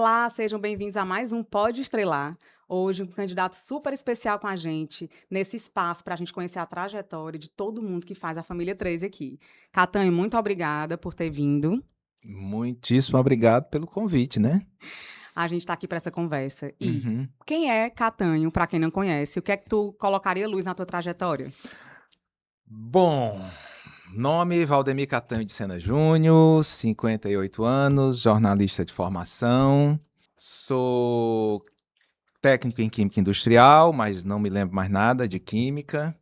Olá, sejam bem-vindos a mais um Pode Estrelar. Hoje, um candidato super especial com a gente, nesse espaço para a gente conhecer a trajetória de todo mundo que faz a família 13 aqui. Catanho, muito obrigada por ter vindo. Muitíssimo obrigado pelo convite, né? A gente está aqui para essa conversa. E Uhum. quem é Catanho, para quem não conhece? O que é que tu colocaria luz na tua trajetória? Bom, nome Valdemir Catanho de Sena Júnior, 58 anos, jornalista de formação. Sou técnico em Química Industrial, mas não me lembro mais nada de Química.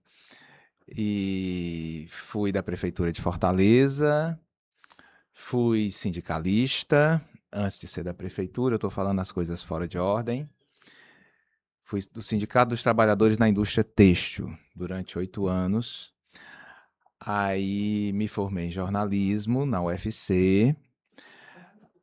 E fui da Prefeitura de Fortaleza, fui sindicalista, antes de ser da Prefeitura, eu estou falando as coisas fora de ordem. Fui do Sindicato dos Trabalhadores na Indústria Têxtil durante 8 anos. Aí me formei em jornalismo na UFC.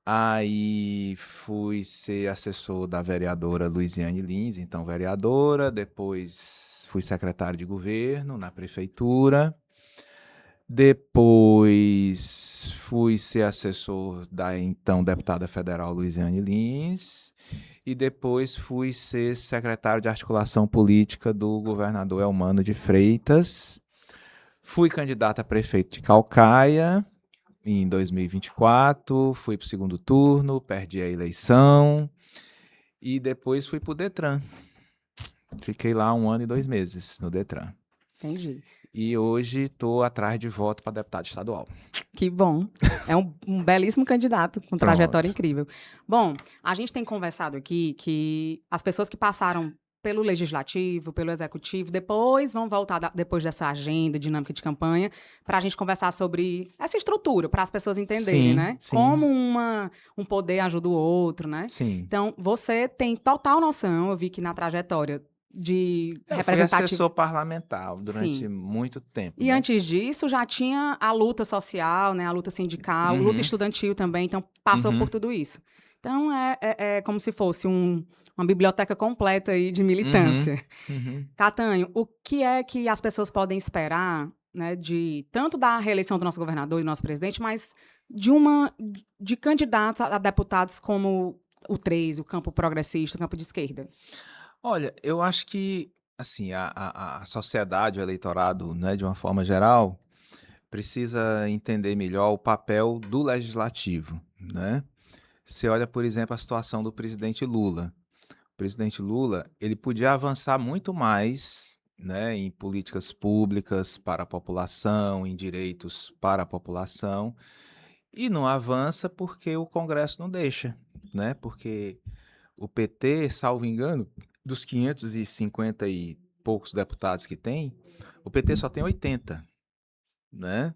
Aí fui ser assessor da vereadora Luiziane Lins, então vereadora. Depois fui secretário de governo na prefeitura. Depois fui ser assessor da então deputada federal Luiziane Lins. E depois fui ser secretário de articulação política do governador Elmano de Freitas. Fui candidato a prefeito de Caucaia em 2024, fui para o segundo turno, perdi a eleição e depois fui para o Detran. Fiquei lá 1 ano e 2 meses no Detran. Entendi. E hoje estou atrás de voto para deputado estadual. Que bom. É um belíssimo candidato, com trajetória Pronto. incrível. Bom, a gente tem conversado aqui que as pessoas que passaram pelo legislativo, pelo executivo, depois vão voltar, depois dessa agenda, dinâmica de campanha, para a gente conversar sobre essa estrutura, para as pessoas entenderem, Sim, né? sim, Como um poder ajuda o outro, né? sim. Então, você tem total noção, eu vi que na trajetória de Eu fui representativo. assessor parlamentar Sim. durante muito tempo, E né? antes disso, já tinha a luta social, né, a luta sindical, luta Uhum, estudantil também, então passou por uhum, tudo isso. Então, é como se fosse uma biblioteca completa aí de uhum, militância. uhum. Catanho, o que é que as pessoas podem esperar, né, de tanto da reeleição do nosso governador e do nosso presidente, mas de candidatos a deputados como o 13, o campo progressista, o campo de esquerda? Olha, eu acho que, assim, a sociedade, o eleitorado, né, de uma forma geral, precisa entender melhor o papel do legislativo, né? Você olha, por exemplo, a situação do presidente Lula. O presidente Lula, ele podia avançar muito mais, né, em políticas públicas para a população, em direitos para a população, e não avança porque o Congresso não deixa, né? Porque o PT, salvo engano, dos 550 e poucos deputados que tem, o PT só tem 80, né?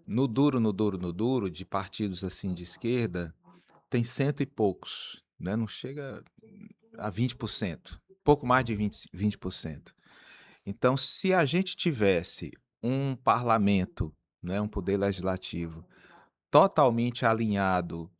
No duro, no duro, no duro, de partidos assim de esquerda, tem cento e poucos, né? Não chega a 20%, pouco mais de 20%. Então, se a gente tivesse um parlamento, né, um poder legislativo totalmente alinhado,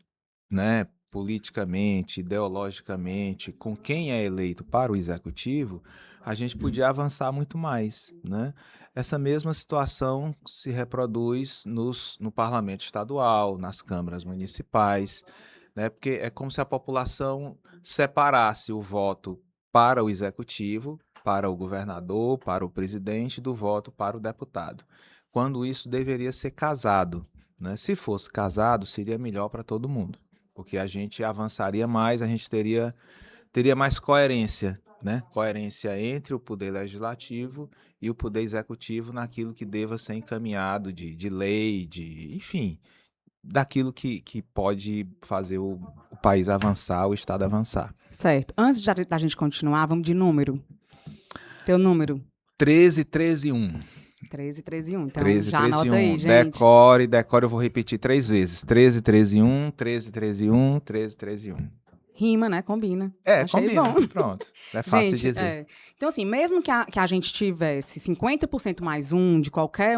né, politicamente, ideologicamente, com quem é eleito para o executivo, a gente podia avançar muito mais, né? Essa mesma situação se reproduz no parlamento estadual, nas câmaras municipais, né? Porque é como se a população separasse o voto para o executivo, para o governador, para o presidente, do voto para o deputado, quando isso deveria ser casado, né? Se fosse casado, seria melhor para todo mundo, porque a gente avançaria mais, a gente teria mais coerência, né? Coerência entre o poder legislativo e o poder executivo naquilo que deva ser encaminhado de lei, enfim, daquilo que pode fazer o país avançar, o Estado avançar. Certo. Antes da gente continuar, vamos de número. Teu número. 13, 13, 1. 13, 13 e 1. Então, 13, já 13, anota aí, 1. gente. Decore, eu vou repetir 3 vezes. 13, 13, 1, 13, 13, 1, 13, 13, 1. Rima, né? Combina. É, Achei combina. bom. Pronto. É fácil de Gente, dizer. então assim, mesmo que a gente tivesse 50% mais um de qualquer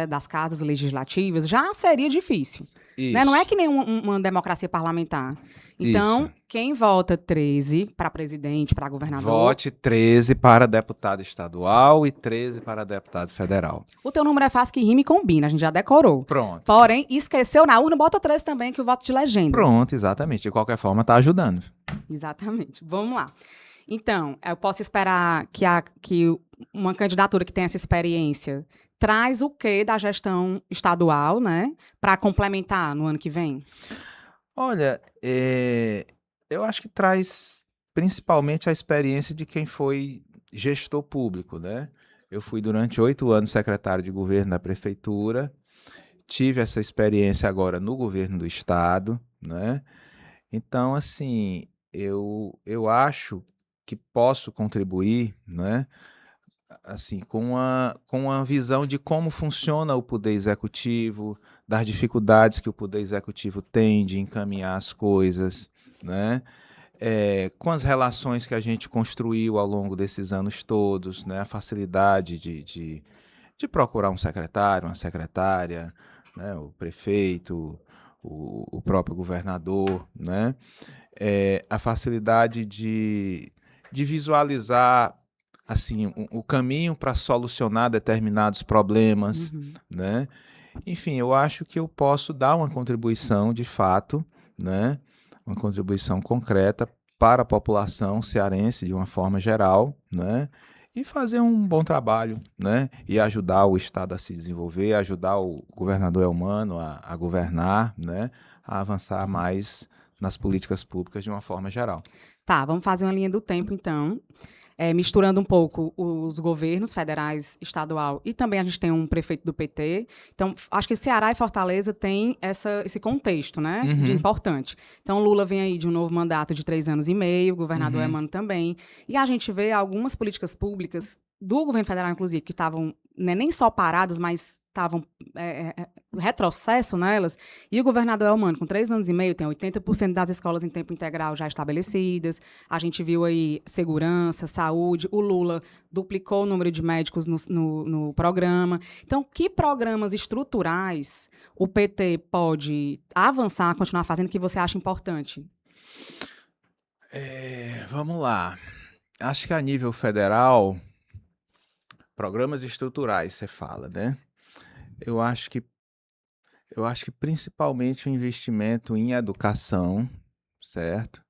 das casas legislativas, já seria difícil. né? Não é Isso, que nem uma democracia parlamentar. isso. Então, quem vota 13 para presidente, para governador, Vote 13 para deputado estadual e 13 para deputado federal. o teu número é fácil que rima e combina, a gente já decorou. Pronto. Porém, esqueceu na urna, bota 13 também, que o voto de legenda. Pronto, exatamente. De qualquer forma, está ajudando. Exatamente. Vamos lá. Então, eu posso esperar que uma candidatura que tenha essa experiência traz o quê da gestão estadual, né? Para complementar no ano que vem? Olha, eu acho que traz principalmente a experiência de quem foi gestor público, né? Eu fui durante 8 anos secretário de governo da prefeitura, tive essa experiência agora no governo do estado, né? Então, assim, eu acho que posso contribuir, né? Assim, com uma visão de como funciona o poder executivo, das dificuldades que o poder executivo tem de encaminhar as coisas, né? Com as relações que a gente construiu ao longo desses anos todos, né? A facilidade de procurar um secretário, uma secretária, né? O prefeito, o próprio governador, né? A facilidade de visualizar assim o caminho para solucionar determinados problemas, Uhum. né? Enfim, eu acho que eu posso dar uma contribuição de fato, né? Uma contribuição concreta para a população cearense de uma forma geral, né? E fazer um bom trabalho, né? E ajudar o Estado a se desenvolver, ajudar o governador Elmano a governar, né? A avançar mais nas políticas públicas de uma forma geral. Tá, vamos fazer uma linha do tempo, então. Misturando um pouco os governos federais, estadual, e também a gente tem um prefeito do PT. Então, acho que Ceará e Fortaleza têm esse contexto, né, de Uhum, importante. Então, Lula vem aí de um novo mandato de 3 anos e meio, o governador uhum. Emano também. E a gente vê algumas políticas públicas do governo federal, inclusive, que estavam, né, nem só paradas, mas estavam retrocesso nelas. E o governador Elmano, com 3 anos e meio, tem 80% das escolas em tempo integral já estabelecidas. A gente viu aí segurança, saúde. O Lula duplicou o número de médicos no programa. Então, que programas estruturais o PT pode avançar, continuar fazendo, que você acha importante? Vamos lá. Acho que a nível federal, programas estruturais, você fala, né? Eu acho que, eu acho que principalmente o investimento em educação, certo?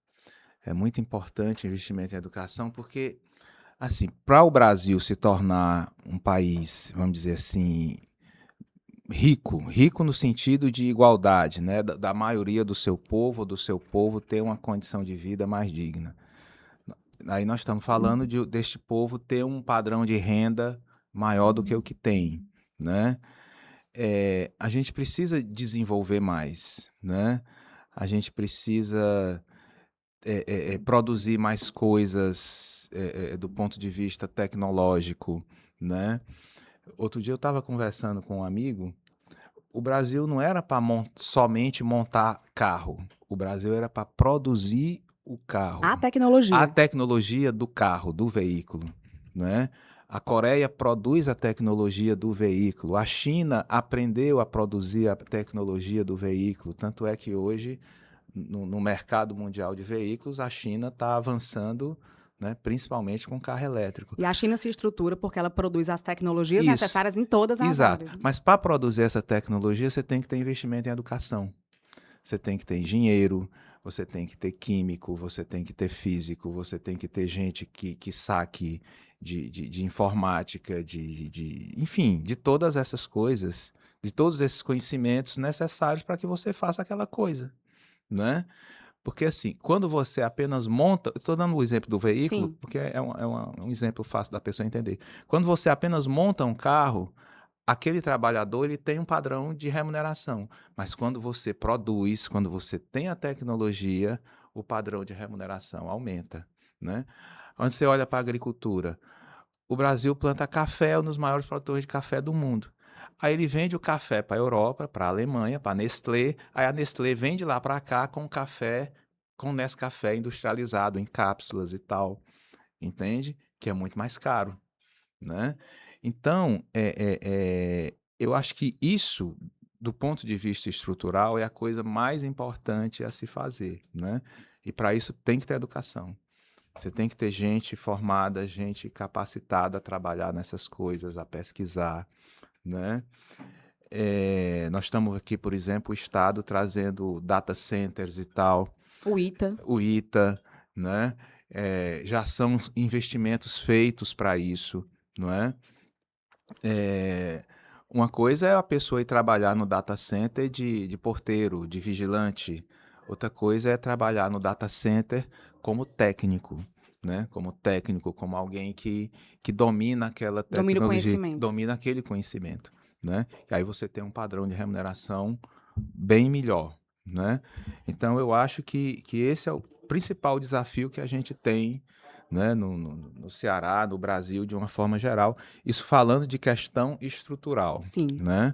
É muito importante o investimento em educação, porque, assim, para o Brasil se tornar um país, vamos dizer assim, rico, rico no sentido de igualdade, né? Da maioria do seu povo ter uma condição de vida mais digna. Aí nós estamos falando deste povo ter um padrão de renda maior do que o que tem, né? A gente precisa desenvolver mais, né? A gente precisa produzir mais coisas do ponto de vista tecnológico, né? Outro dia eu estava conversando com um amigo. O Brasil não era para somente montar carro. O Brasil era para produzir o carro, A a tecnologia. tecnologia do carro, do veículo, né? A Coreia produz a tecnologia do veículo. A China aprendeu a produzir a tecnologia do veículo. Tanto é que hoje, no mercado mundial de veículos, a China está avançando, né, principalmente com carro elétrico. E a China se estrutura porque ela produz as tecnologias Isso, necessárias em todas as exato. áreas, né? Mas para produzir essa tecnologia, você tem que ter investimento em educação. Você tem que ter engenheiro, você tem que ter químico, você tem que ter físico, você tem que ter gente que saque de informática, enfim, de todas essas coisas, de todos esses conhecimentos necessários para que você faça aquela coisa, né? Porque assim, quando você apenas monta, estou dando o exemplo do veículo, Sim. porque um exemplo fácil da pessoa entender. Quando você apenas monta um carro, aquele trabalhador ele tem um padrão de remuneração, mas quando você produz, quando você tem a tecnologia, o padrão de remuneração aumenta, né? Quando você olha para a agricultura, o Brasil planta café, é um dos maiores produtores de café do mundo. Aí ele vende o café para a Europa, para a Alemanha, para a Nestlé, aí a Nestlé vende lá para cá com café, com Nescafé industrializado em cápsulas e tal, entende? Que é muito mais caro, né? Então, eu acho que isso do ponto de vista estrutural, é a coisa mais importante a se fazer, né? E para isso tem que ter educação. Você tem que ter gente formada, gente capacitada a trabalhar nessas coisas, a pesquisar, né? Nós estamos aqui, por exemplo, o Estado trazendo data centers e tal, O ITA. o ITA, né? Já são investimentos feitos para isso, não é? Uma coisa é a pessoa ir trabalhar no data center de porteiro, de vigilante. Outra coisa é trabalhar no data center como técnico, né? Como técnico, como alguém que domina aquela Domina o tecnologia, conhecimento. domina aquele conhecimento, né? E aí você tem um padrão de remuneração bem melhor, né? Então eu acho que esse é o principal desafio que a gente tem, né, no Ceará, no Brasil, de uma forma geral. Isso falando de questão estrutural, Sim. né?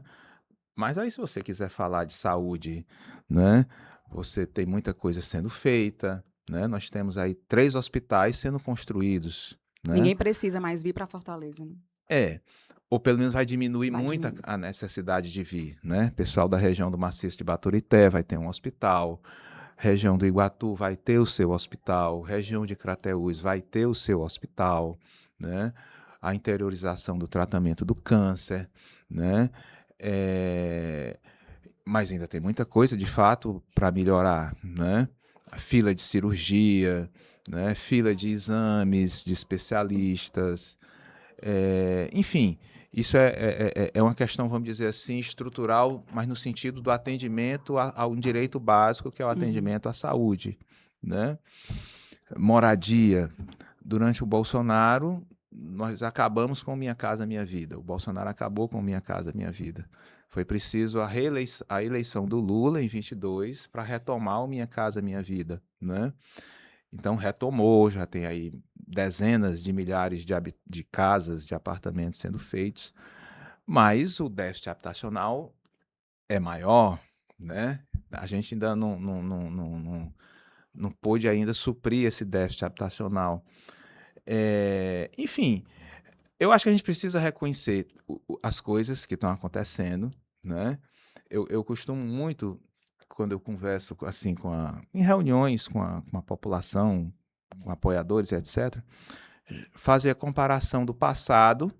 Mas aí, se você quiser falar de saúde, né, você tem muita coisa sendo feita, né? Nós temos aí 3 hospitais sendo construídos, né? Ninguém precisa mais vir para Fortaleza, né? É, ou pelo menos vai diminuir Vai muito diminuir. a necessidade de vir, né? Pessoal da região do Maciço de Baturité vai ter um hospital, região do Iguatu vai ter o seu hospital, região de Crateús vai ter o seu hospital, né? A interiorização do tratamento do câncer, né? É, Mas ainda tem muita coisa, de fato, para melhorar, né? A fila de cirurgia, né? Fila de exames de especialistas, enfim, isso é uma questão, vamos dizer assim, estrutural, mas no sentido do atendimento a um direito básico, que é o Uhum. atendimento à saúde, né? Moradia. Durante o Bolsonaro, nós acabamos com Minha Casa Minha Vida. O Bolsonaro acabou com Minha Casa Minha Vida. Foi preciso a eleição do Lula em 22 para retomar o Minha Casa Minha Vida, né? Então retomou, já tem aí dezenas de milhares de casas, de apartamentos sendo feitos, mas o déficit habitacional é maior, né? A gente ainda não pôde ainda suprir esse déficit habitacional. Enfim, eu acho que a gente precisa reconhecer as coisas que estão acontecendo, né? Eu costumo muito, quando eu converso assim em reuniões com a população, com apoiadores, etc., fazer a comparação do passado,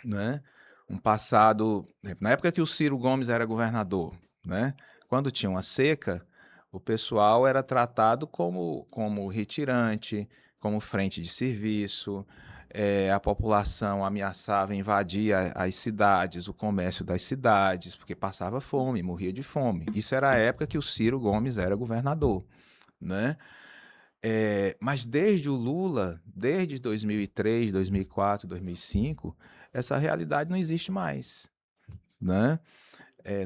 né? Um passado, na época que o Ciro Gomes era governador, né? Quando tinha uma seca, o pessoal era tratado como retirante, como frente de serviço, a população ameaçava invadir as cidades, o comércio das cidades, porque passava fome, morria de fome. Isso era a época que o Ciro Gomes era governador, né? Mas desde o Lula, desde 2003, 2004, 2005, essa realidade não existe mais, né?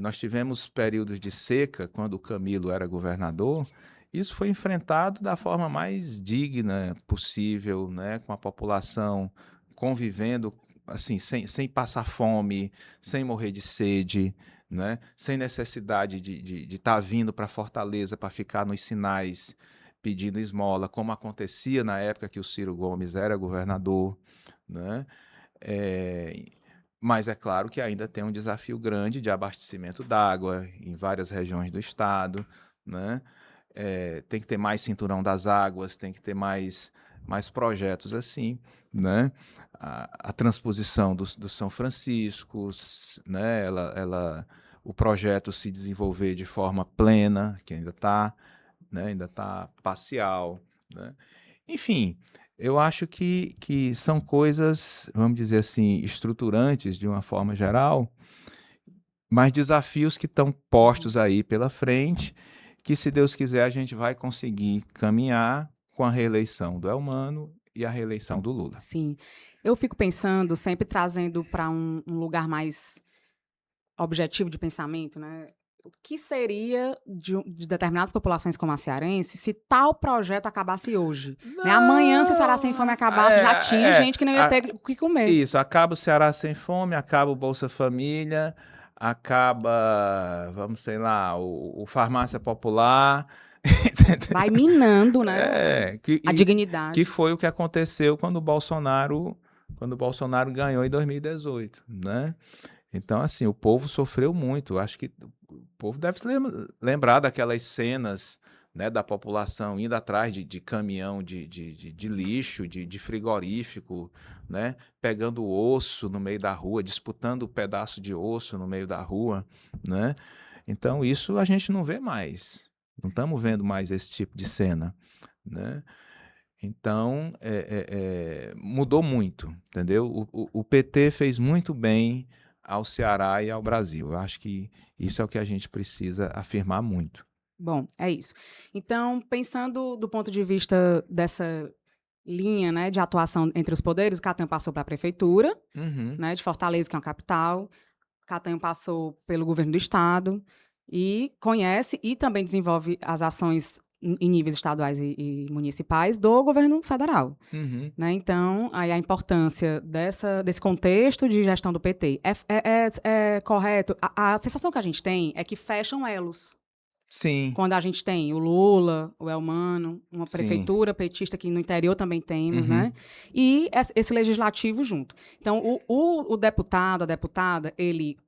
Nós tivemos períodos de seca quando o Camilo era governador. Isso foi enfrentado da forma mais digna possível, né? Com a população convivendo assim, sem passar fome, sem morrer de sede, né? Sem necessidade de estar vindo para Fortaleza para ficar nos sinais pedindo esmola, como acontecia na época que o Ciro Gomes era governador, né? É, mas é claro que ainda tem um desafio grande de abastecimento d'água em várias regiões do estado, né? Tem que ter mais cinturão das águas, tem que ter mais projetos assim, né? A transposição do São Francisco, né? O projeto se desenvolver de forma plena, que ainda está, né? Ainda está parcial, né? Enfim, eu acho que são coisas, vamos dizer assim, estruturantes de uma forma geral, mas desafios que estão Uhum. postos aí pela frente, que se Deus quiser a gente vai conseguir caminhar com a reeleição do Elmano e a reeleição do Lula. Sim. Eu fico pensando, sempre trazendo para um lugar mais objetivo de pensamento, né? O que seria de determinadas populações como a cearense se tal projeto acabasse hoje? Né? Amanhã, se o Ceará Sem Fome Não, acabasse, já tinha gente que não ia ter o que comer. isso, acaba o Ceará Sem Fome, acaba o Bolsa Família, acaba, vamos, sei lá, o Farmácia Popular. Vai minando, né? É, A que dignidade. foi o que aconteceu quando o Bolsonaro ganhou em 2018, né? Então, assim, o povo sofreu muito. Eu acho que o povo deve se lembrar daquelas cenas, né, da população indo atrás de caminhão de lixo, de frigorífico, né, pegando osso no meio da rua, disputando o pedaço de osso no meio da rua, né? Então, isso a gente não vê mais. Não estamos vendo mais esse tipo de cena, né? Então, mudou muito, entendeu? O PT fez muito bem ao Ceará e ao Brasil. Eu acho que isso é o que a gente precisa afirmar muito. Bom, é isso. Então, pensando do ponto de vista dessa linha, né, de atuação entre os poderes, o Catanho passou para a prefeitura, Uhum, né, de Fortaleza, que é uma capital. Catanho passou pelo governo do estado e conhece e também desenvolve as ações em níveis estaduais e municipais do governo federal, uhum. né? Então, aí a importância desse contexto de gestão do PT é correto. A sensação que a gente tem é que fecham elos. Sim, Quando a gente tem o Lula, o Elmano, uma sim. prefeitura petista que no interior também temos, Uhum, né? E esse legislativo junto. Então, o deputado, a deputada, ele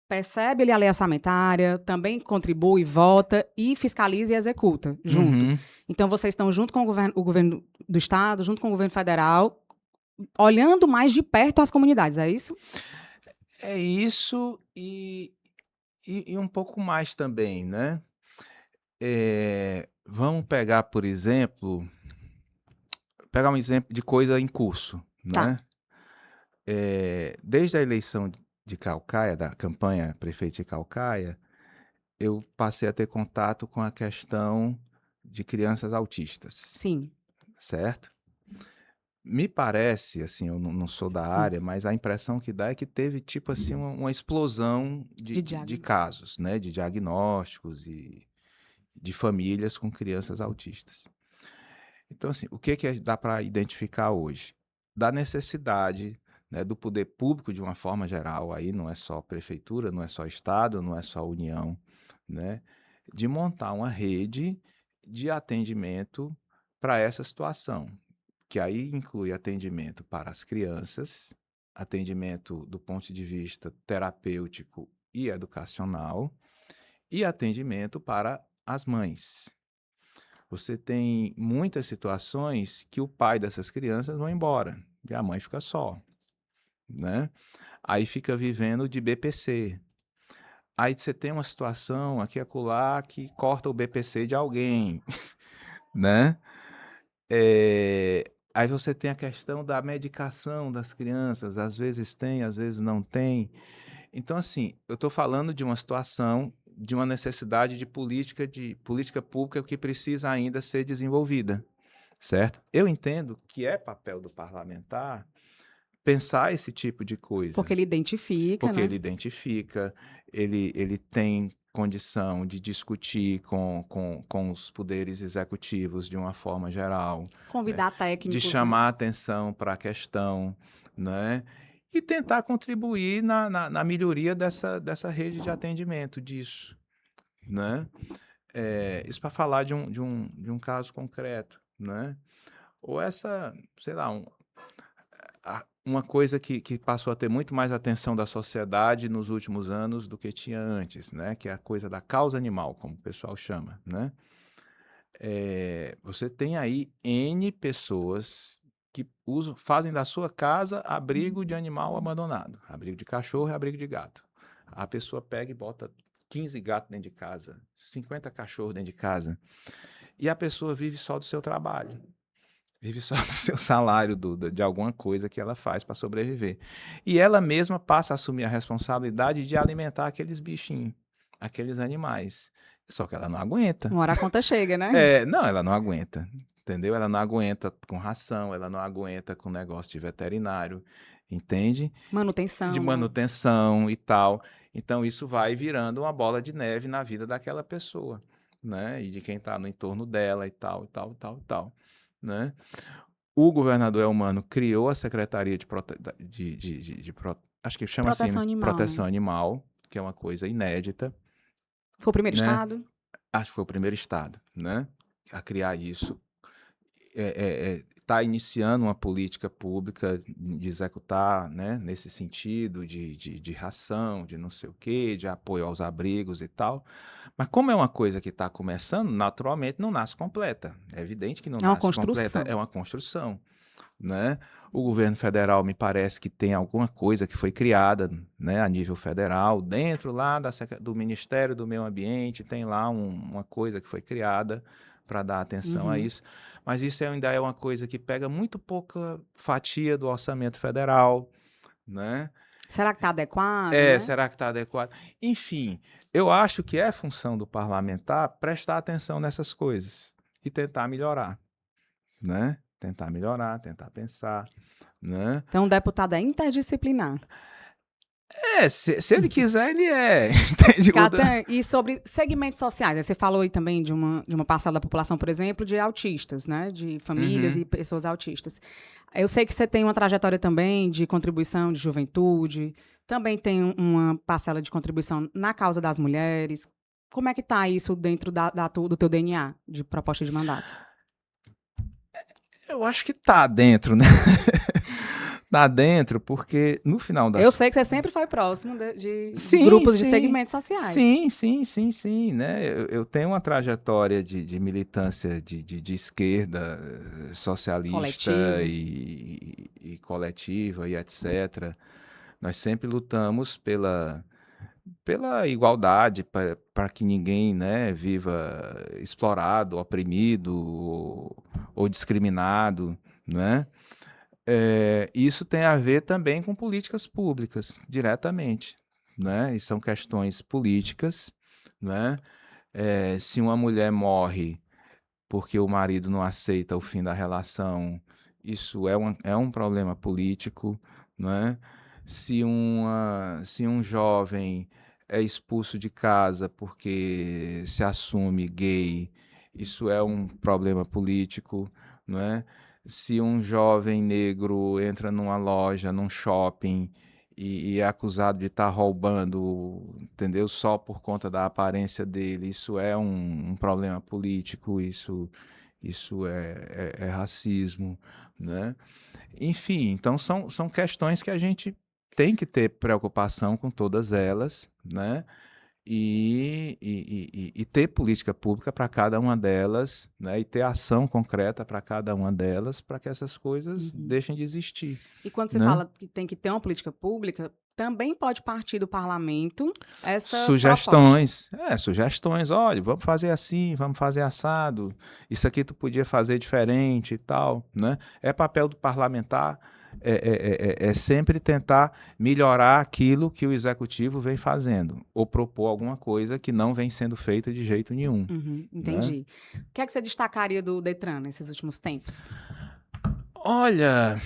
percebe ele a lei orçamentária, também contribui, vota e fiscaliza e executa junto. uhum. Então, vocês estão junto com o governo do Estado, junto com o governo federal, olhando mais de perto as comunidades, é isso? É isso e um pouco mais também, né? Vamos pegar, por exemplo, pegar um exemplo de coisa em curso, Tá, né? Desde a eleição de Calcaia, da campanha prefeito de Calcaia, eu passei a ter contato com a questão de crianças autistas, sim, certo? Me parece, assim, eu não sou da sim, área, mas a impressão que dá é que teve, tipo assim, uma explosão de de diálogo. casos, né? De diagnósticos e de famílias com crianças autistas. Então, assim, o que que dá para identificar hoje? Da necessidade, né, do poder público de uma forma geral, aí não é só prefeitura, não é só estado, não é só União, né, de montar uma rede de atendimento para essa situação, que aí inclui atendimento para as crianças, atendimento do ponto de vista terapêutico e educacional, e atendimento para as mães. Você tem muitas situações que o pai dessas crianças vai embora e a mãe fica só, né? Aí fica vivendo de BPC. Aí você tem uma situação aqui e acolá que corta o BPC de alguém, né? Aí você tem a questão da medicação das crianças, às vezes tem, às vezes não tem. Então, assim, eu estou falando de uma situação, de uma necessidade de política pública que precisa ainda ser desenvolvida, certo? Eu entendo que é papel do parlamentar pensar esse tipo de coisa, Porque ele identifica, porque né? ele identifica, ele tem condição de discutir com os poderes executivos de uma forma geral, né? Convidar De técnicos, né? chamar atenção para a questão, né? E tentar contribuir na melhoria dessa rede de atendimento disso, né? Isso para falar de um caso concreto, né? Ou essa, sei lá, uma coisa que passou a ter muito mais atenção da sociedade nos últimos anos do que tinha antes, né? Que é a coisa da causa animal, como o pessoal chama, né? Você tem aí N pessoas que fazem da sua casa abrigo de animal abandonado, abrigo de cachorro e abrigo de gato. A pessoa pega e bota 15 gatos dentro de casa, 50 cachorros dentro de casa, e a pessoa vive só do seu trabalho. Vive só do seu salário, de alguma coisa que ela faz para sobreviver. E ela mesma passa a assumir a responsabilidade de alimentar aqueles bichinhos, aqueles animais. Só que ela não aguenta. Uma hora a conta chega, né? Não, ela não aguenta, entendeu? Ela não aguenta com ração, ela não aguenta com negócio de veterinário, entende? De Manutenção, né? manutenção e tal. Então isso vai virando uma bola de neve na vida daquela pessoa, né? E de quem está no entorno dela e tal, e tal, e tal, e tal, né? O governador Elmano criou a Secretaria acho que chama assim, Proteção né? animal, né? Proteção Animal, que é uma coisa inédita, Foi o primeiro né? estado? Acho que foi o primeiro estado, né? A criar isso. está iniciando uma política pública de executar, né, nesse sentido de ração, de não sei o quê, de apoio aos abrigos e tal. Mas como é uma coisa que está começando, naturalmente não nasce completa. É evidente que não É uma nasce completa, construção. é uma construção, né? O governo federal me parece que tem alguma coisa que foi criada, né, a nível federal, dentro lá do Ministério do Meio Ambiente, tem lá uma coisa que foi criada para dar atenção a Uhum. isso, mas isso ainda é uma coisa que pega muito pouca fatia do orçamento federal, né? Será que está adequado, né? Será que está adequado? Enfim, eu acho que é função do parlamentar prestar atenção nessas coisas e tentar melhorar, né? Tentar melhorar, tentar pensar, né? Então, o deputado é interdisciplinar. Se ele quiser, ele é. Entende? Catan, e sobre segmentos sociais, aí você falou aí também de uma parcela da população, por exemplo, de autistas, né? De famílias Uhum. e pessoas autistas. Eu sei que você tem uma trajetória também de contribuição de juventude, também tem uma parcela de contribuição na causa das mulheres. Como é que está isso dentro do teu DNA de proposta de mandato? Eu acho que tá dentro, né? Tá dentro, porque no final Eu das. sei que você sempre foi próximo de Sim, grupos de sim. segmentos sociais. Sim, né? Eu tenho uma trajetória de militância de esquerda, socialista Coletivo. e coletiva e etc. Nós sempre lutamos pela igualdade, para que ninguém, né, viva explorado, oprimido ou discriminado, né? Isso tem a ver também com políticas públicas, diretamente, né? E são questões políticas, né? Se uma mulher morre porque o marido não aceita o fim da relação, isso é um problema político, né? Se um jovem é expulso de casa porque se assume gay, isso é um problema político, não é? Se um jovem negro entra numa loja, num shopping e é acusado de estar roubando, entendeu? Só por conta da aparência dele, isso é um problema político, isso é racismo, né? Enfim, então são questões que a gente tem que ter preocupação com todas elas, né? E ter política pública para cada uma delas, né? E ter ação concreta para cada uma delas, para que essas coisas Uhum. deixem de existir, E quando você né? fala que tem que ter uma política pública, também pode partir do parlamento essa proposta. Sugestões, olha, vamos fazer assim, vamos fazer assado, isso aqui tu podia fazer diferente e tal, né? É papel do parlamentar, é sempre tentar melhorar aquilo que o executivo vem fazendo, ou propor alguma coisa que não vem sendo feita de jeito nenhum, Uhum, né? entendi. O que é que você destacaria do Detran nesses últimos tempos? Olha,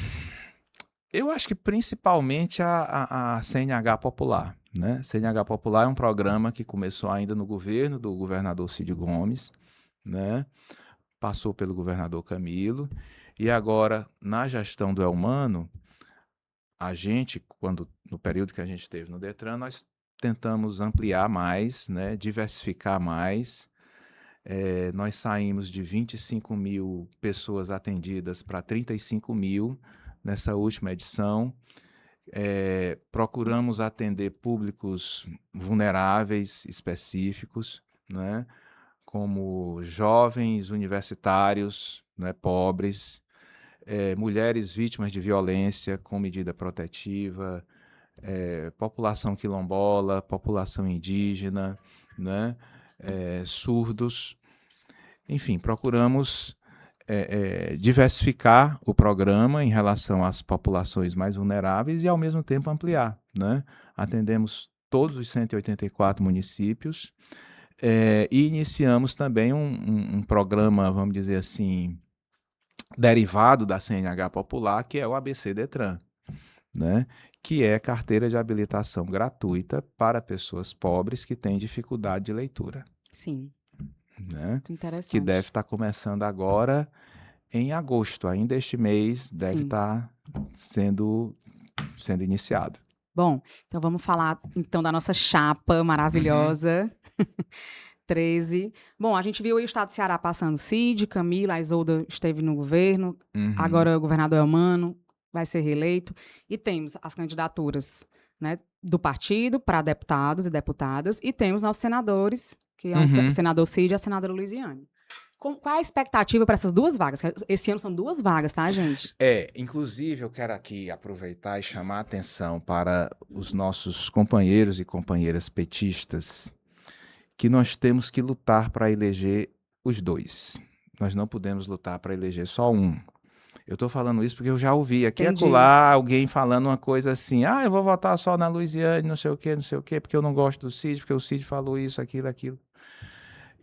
eu acho que principalmente a CNH Popular, né? CNH Popular é um programa que começou ainda no governo do governador Cid Gomes, né? Passou pelo governador Camilo e agora na gestão do Elmano, a gente, quando no período que a gente esteve no Detran, nós tentamos ampliar mais, né? Diversificar mais. Nós saímos de 25 mil pessoas atendidas para 35 mil nessa última edição. Procuramos atender públicos vulneráveis específicos, né, como jovens universitários, né, pobres, mulheres vítimas de violência com medida protetiva, população quilombola, população indígena, né, surdos. Enfim, procuramos diversificar o programa em relação às populações mais vulneráveis e, ao mesmo tempo, ampliar, né? Atendemos todos os 184 municípios e iniciamos também um programa, vamos dizer assim, derivado da CNH Popular, que é o ABC Detran, né? Que é carteira de habilitação gratuita para pessoas pobres que têm dificuldade de leitura, Sim, né? muito Que deve interessante. estar começando agora em agosto, ainda este mês, deve Sim. estar sendo iniciado. Bom, então vamos falar então da nossa chapa Uhum. maravilhosa. 13. Bom, a gente viu aí o estado do Ceará passando Cid, Camila, a Isolda esteve no governo, agora o governador Elmano vai ser reeleito, e temos as candidaturas, né, do partido para deputados e deputadas, e temos nossos senadores, que é o senador Cid e a senadora Luiziane. Qual é a expectativa para essas duas vagas? Esse ano são 2 vagas, tá, gente? Inclusive eu quero aqui aproveitar e chamar a atenção para os nossos companheiros e companheiras petistas, que nós temos que lutar para eleger os 2. Nós não podemos lutar para eleger só um. Eu estou falando isso porque eu já ouvi aqui e acolá alguém falando uma coisa assim, eu vou votar só na Luiziane, não sei o quê, porque eu não gosto do Cid, porque o Cid falou isso, aquilo.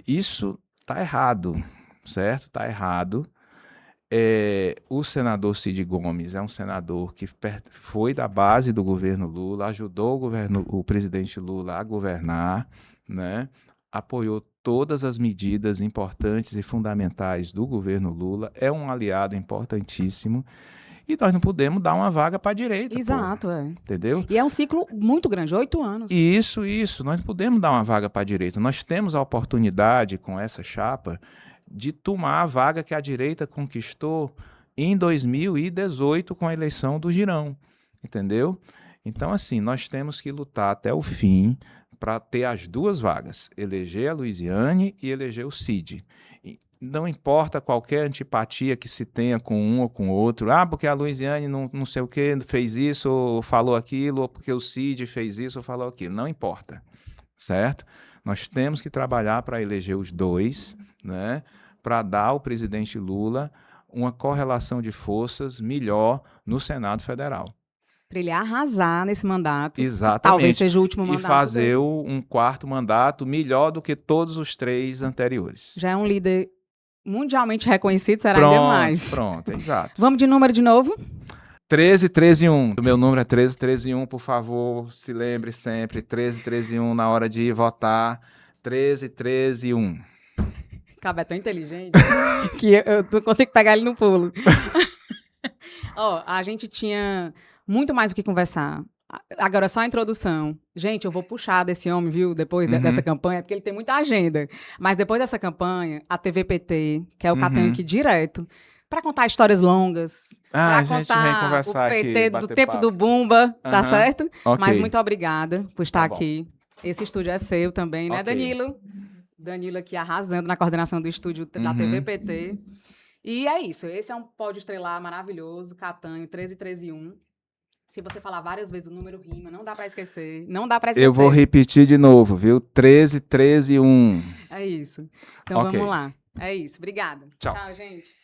Isso tá errado, certo? Tá errado. O senador Cid Gomes é um senador que foi da base do governo Lula, ajudou o presidente Lula a governar, né? Apoiou todas as medidas importantes e fundamentais do governo Lula, é um aliado importantíssimo, e nós não podemos dar uma vaga para a direita. Exato, entendeu? E é um ciclo muito grande, 8 anos. Isso, nós não podemos dar uma vaga para a direita. Nós temos a oportunidade com essa chapa de tomar a vaga que a direita conquistou em 2018 com a eleição do Girão, entendeu? Então, assim, nós temos que lutar até o fim para ter as 2 vagas, eleger a Luiziane e eleger o Cid. Não importa qualquer antipatia que se tenha com um ou com o outro, porque a Luiziane não sei o que fez isso ou falou aquilo, ou porque o Cid fez isso ou falou aquilo, não importa, certo? Nós temos que trabalhar para eleger os 2, né, para dar ao presidente Lula uma correlação de forças melhor no Senado Federal. Para ele arrasar nesse mandato. Exatamente. Talvez seja o último mandato. E fazer um 4º mandato melhor do que todos os 3 anteriores. Já é um líder mundialmente reconhecido, será ainda mais. Pronto, exato. Vamos de número de novo? 13-13-1. O meu número é 13-13-1, por favor, se lembre sempre. 13-13-1 na hora de votar. 13-13-1. Cabé é tão inteligente que eu não consigo pegar ele no pulo. A gente tinha muito mais o que conversar. Agora, só a introdução. Gente, eu vou puxar desse homem, viu, depois dessa campanha, porque ele tem muita agenda. Mas depois dessa campanha, a TVPT, que é o Catanho aqui direto, para contar histórias longas, para contar o PT aqui, do tempo do Bumba, tá certo? Okay. Mas muito obrigada por estar aqui. Esse estúdio é seu também, né, Danilo? Danilo aqui arrasando na coordenação do estúdio da TVPT. E é isso, esse é um pódio estrelar maravilhoso, Catanho, 13-13-1. Se você falar várias vezes o número rima, não dá pra esquecer. Não dá pra esquecer. Eu vou repetir de novo, viu? 13-13-1. É isso. Então vamos lá. É isso. Obrigada. Tchau. Tchau, gente.